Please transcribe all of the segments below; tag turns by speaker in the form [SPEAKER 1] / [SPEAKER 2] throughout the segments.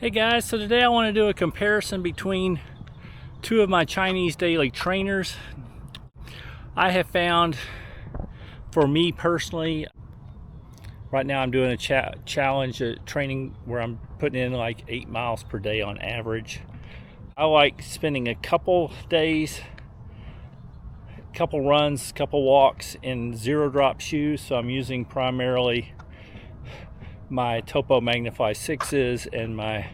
[SPEAKER 1] Hey guys, so today I want to do a comparison between two of my Chinese daily trainers. I have found, for me personally, right now I'm doing a challenge training where I'm putting in like 8 miles per day on average. I like spending a couple days, couple runs, couple walks in zero drop shoes, so I'm using primarily my Topo Magnify 6s and my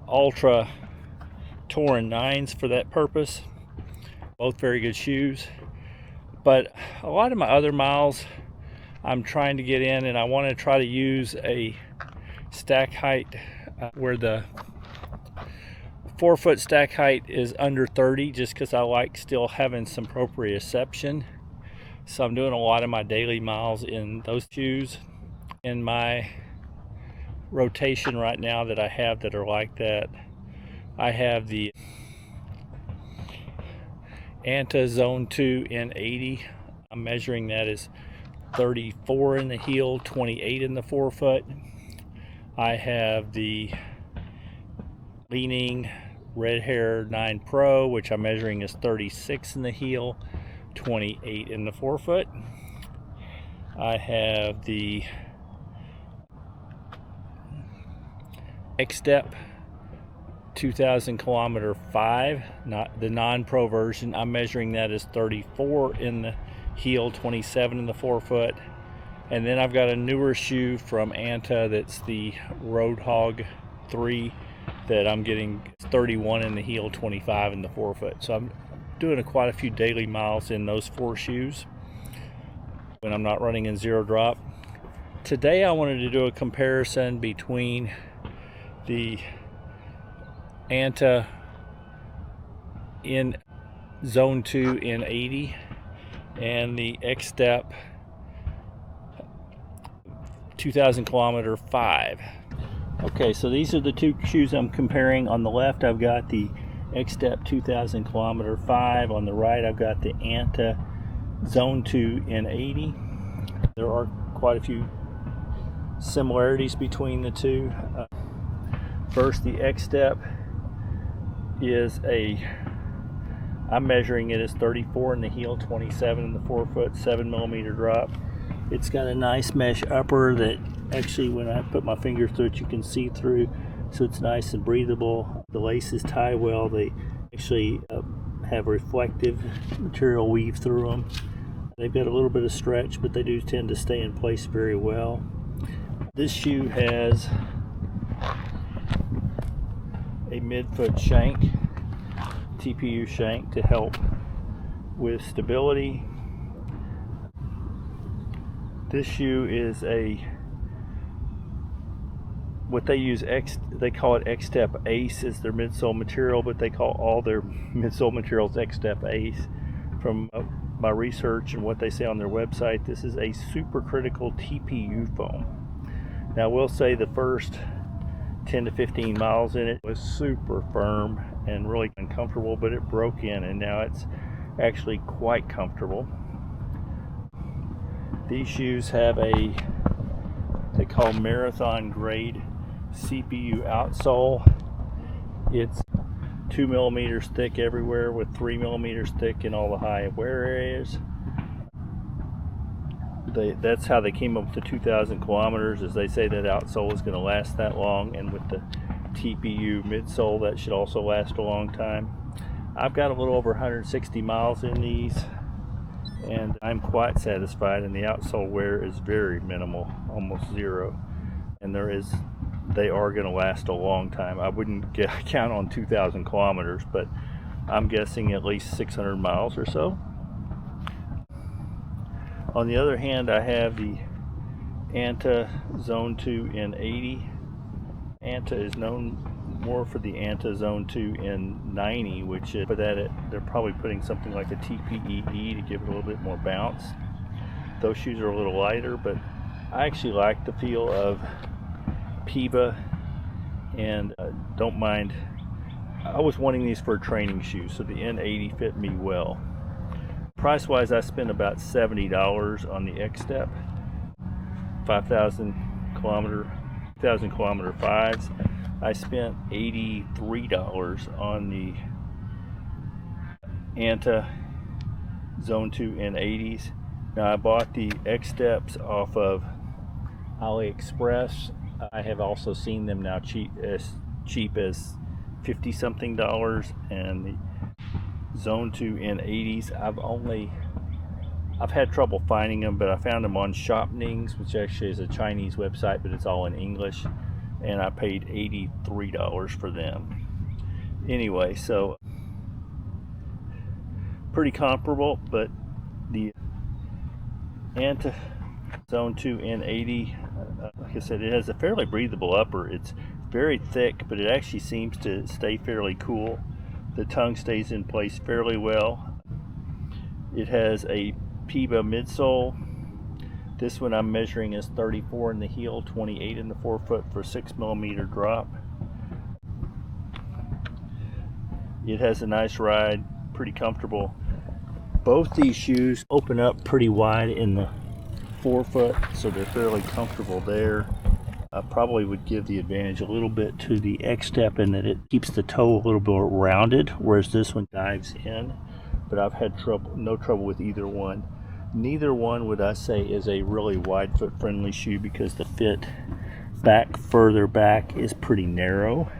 [SPEAKER 1] Ultra Torin 9s for that purpose. Both very good shoes. But a lot of my other miles I'm trying to get in, and I want to try to use a stack height where the forefoot stack height is under 30, just because I like still having some proprioception. So I'm doing a lot of my daily miles in those shoes. In my rotation right now that I have that are like that, I have the Anta Zone 2 in 80. I'm measuring that as 34 in the heel, 28 in the forefoot. I have the Leaning Red Hair 9 Pro, which I'm measuring as 36 in the heel, 28 in the forefoot. I have the XTEP 2000km 5, not the non-pro version. I'm measuring that as 34 in the heel, 27 in the forefoot. And then I've got a newer shoe from Anta that's the Roadhog 3 that I'm getting 31 in the heel, 25 in the forefoot. So I'm doing quite a few daily miles in those 4 shoes when I'm not running in zero drop. Today I wanted to do a comparison between the Anta in Zone 2 in 80 and the XTEP 2000km 5. Okay, so these are the two shoes I'm comparing. On the left I've got the XTEP 2000km 5. On the right I've got the Anta Zone 2 in 80. There are quite a few similarities between the two. First, the XTEP is I'm measuring it as 34 in the heel, 27 in the forefoot, 7mm drop. It's got a nice mesh upper that actually, when I put my finger through it, you can see through, so it's nice and breathable. The laces tie well. They actually have reflective material weave through them. They've got a little bit of stretch, but they do tend to stay in place very well. This shoe has a midfoot shank, TPU shank, to help with stability. This shoe is what they use, they call it XTEP Ace as their midsole material, but they call all their midsole materials XTEP Ace. From my research and what they say on their website, this is a supercritical TPU foam. Now, we'll say the first 10 to 15 miles in it was super firm and really uncomfortable, but it broke in and now it's actually quite comfortable. These shoes have they call marathon grade CPU outsole. It's 2mm thick everywhere with 3mm thick in all the high wear areas. That's how they came up with the 2,000 kilometers, as they say that outsole is going to last that long, and with the TPU midsole that should also last a long time. I've got a little over 160 miles in these and I'm quite satisfied, and the outsole wear is very minimal, almost zero, and they are going to last a long time. I wouldn't count on 2,000 kilometers, but I'm guessing at least 600 miles or so. On the other hand, I have the Anta Zone 2 in 80. Anta is known more for the Anta Zone 2 in 90, which for that they're probably putting something like a TPEE to give it a little bit more bounce. Those shoes are a little lighter, but I actually like the feel of Piva and don't mind. I was wanting these for a training shoe, so the N80 fit me well. Price wise, I spent about $70 on the XTEP 5,000 kilometer 2000km 5s. I spent $83 on the Anta Zone 2 N80s. Now I bought the XTEPs off of AliExpress. I have also seen them now cheap as 50 something dollars, and the Zone 2 N80s I've had trouble finding them, but I found them on Shopnings, which actually is a Chinese website, but it's all in English, and I paid $83 for them. Anyway, so pretty comparable, but the Anta Zone 2 N80, like I said, it has a fairly breathable upper. It's very thick, but it actually seems to stay fairly cool. The tongue stays in place fairly well. It has a PIBA midsole. This one I'm measuring is 34 in the heel, 28 in the forefoot for a 6mm drop. It has a nice ride, pretty comfortable. Both these shoes open up pretty wide in the forefoot, so they're fairly comfortable there. I probably would give the advantage a little bit to the XTEP in that it keeps the toe a little bit rounded, whereas this one dives in. But I've had no trouble with either one. Neither one would I say is a really wide foot friendly shoe, because the fit further back is pretty narrow.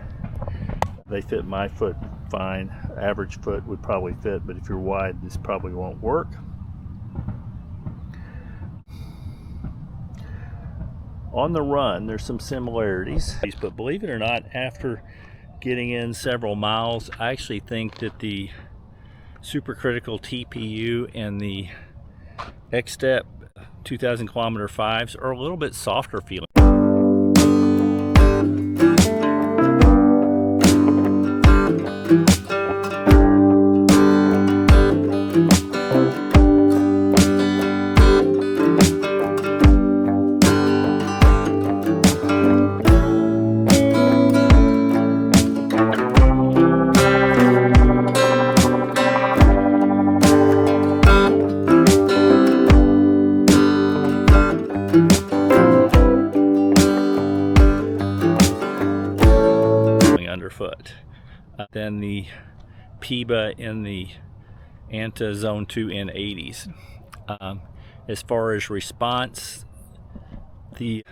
[SPEAKER 1] They fit my foot fine. Average foot would probably fit, but if you're wide, this probably won't work. On the run, there's some similarities, but believe it or not, after getting in several miles, I actually think that the supercritical TPU and the XTEP 2000km 5s are a little bit softer feeling. Underfoot. Then the PIBA in the Anta Zone 2 N80s. As far as response, the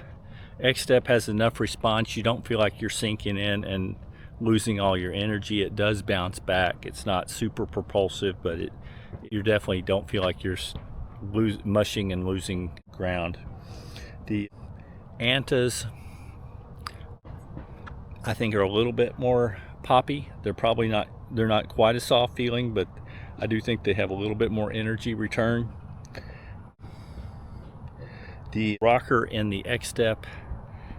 [SPEAKER 1] XTEP has enough response. You don't feel like you're sinking in and losing all your energy. It does bounce back. It's not super propulsive, but you definitely don't feel like you're mushing and losing ground. The Antas, I think, are a little bit more poppy. They're not quite a soft feeling, but I do think they have a little bit more energy return. The rocker in the XTEP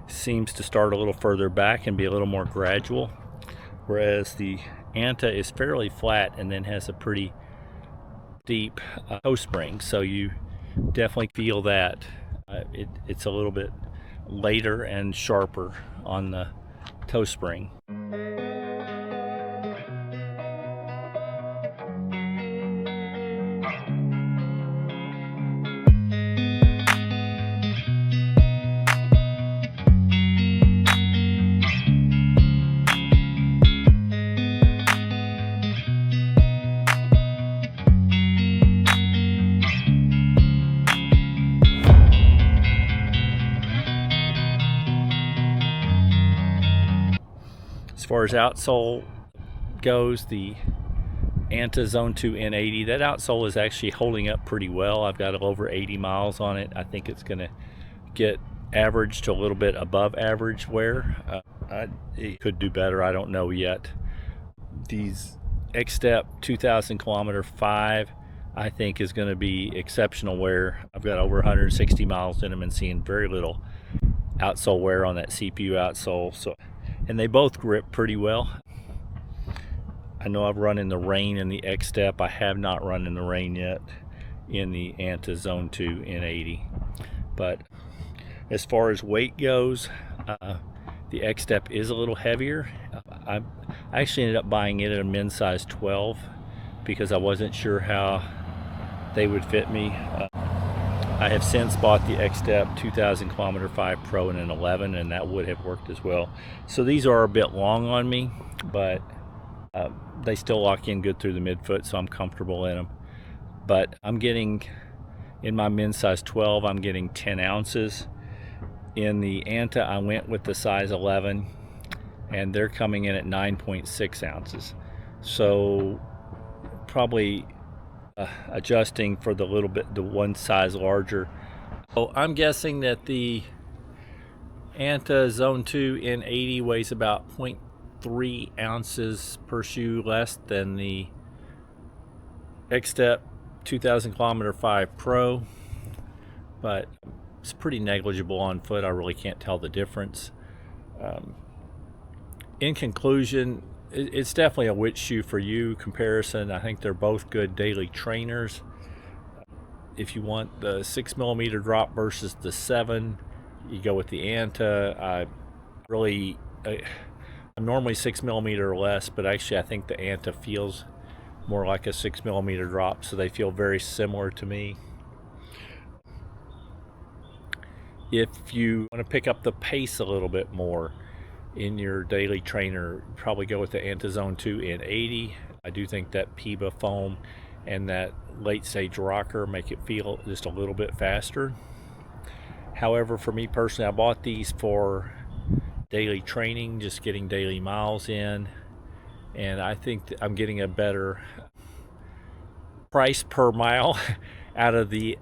[SPEAKER 1] seems to start a little further back and be a little more gradual, whereas the Anta is fairly flat and then has a pretty deep toe spring, so you definitely feel that it's a little bit later and sharper on the toe spring. As far as outsole goes, the Anta Zone 2 N80, that outsole is actually holding up pretty well. I've got over 80 miles on it. I think it's going to get average to a little bit above average wear. It could do better, I don't know yet. These XTEP 2000km 5, I think, is going to be exceptional wear. I've got over 160 miles in them and seeing very little outsole wear on that CPU outsole. And they both grip pretty well. I know I've run in the rain in the XTEP. I have not run in the rain yet in the Anta Zone 2 N80. But as far as weight goes, the XTEP is a little heavier. I actually ended up buying it at a men's size 12 because I wasn't sure how they would fit me. I have since bought the XTEP 2000km 5 Pro in an 11, and that would have worked as well. So these are a bit long on me, but they still lock in good through the midfoot, so I'm comfortable in them. But I'm getting, in my men's size 12, I'm getting 10 ounces. In the Anta, I went with the size 11, and they're coming in at 9.6 ounces. So probably adjusting for the little bit, the one size larger. So I'm guessing that the Anta Zone 2 in 80 weighs about 0.3 ounces per shoe less than the XTEP 2000km 5 Pro, but it's pretty negligible on foot. I really can't tell the difference. In conclusion, it's definitely a which shoe for you comparison. I think they're both good daily trainers. If you want the 6mm drop versus the 7, you go with the Anta. I'm normally 6mm or less, but actually I think the Anta feels more like a 6mm drop, so they feel very similar to me. If you want to pick up the pace a little bit more in your daily trainer, probably go with the Anta Zone 2 in 80. I do think that PIBA foam and that late stage rocker make it feel just a little bit faster. However, for me personally, I bought these for daily training, just getting daily miles in, and I think that I'm getting a better price per mile out of the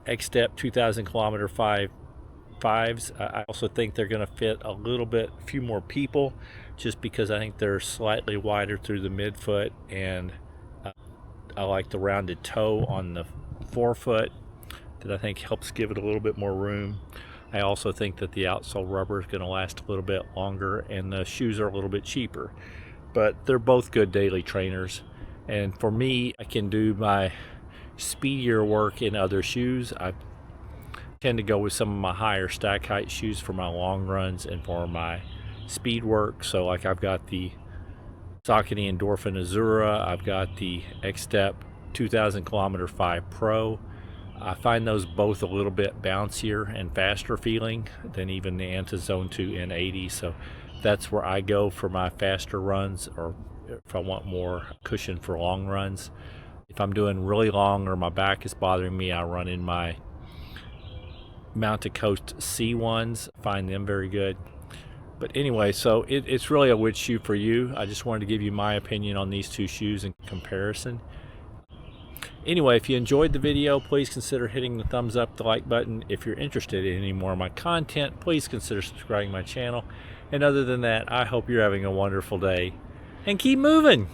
[SPEAKER 1] XTEP 2000km 5s. I also think they're going to fit a few more people, just because I think they're slightly wider through the midfoot, and I like the rounded toe on the forefoot that I think helps give it a little bit more room. I also think that the outsole rubber is going to last a little bit longer, and the shoes are a little bit cheaper, but they're both good daily trainers. And for me, I can do my speedier work in other shoes. I tend to go with some of my higher stack height shoes for my long runs and for my speed work. So like I've got the Saucony Endorphin Azura, I've got the XTEP 2000km 5 Pro. I find those both a little bit bouncier and faster feeling than even the Anta Zone 2 in 80. So that's where I go for my faster runs, or if I want more cushion for long runs. If I'm doing really long or my back is bothering me, I run in my Mountain Coast C1s. Find them very good. But anyway, so it's really a which shoe for you. I just wanted to give you my opinion on these two shoes in comparison. Anyway, if you enjoyed the video, please consider hitting the thumbs up, the like button. If you're interested in any more of my content, please consider subscribing to my channel. And other than that, I hope you're having a wonderful day, and keep moving.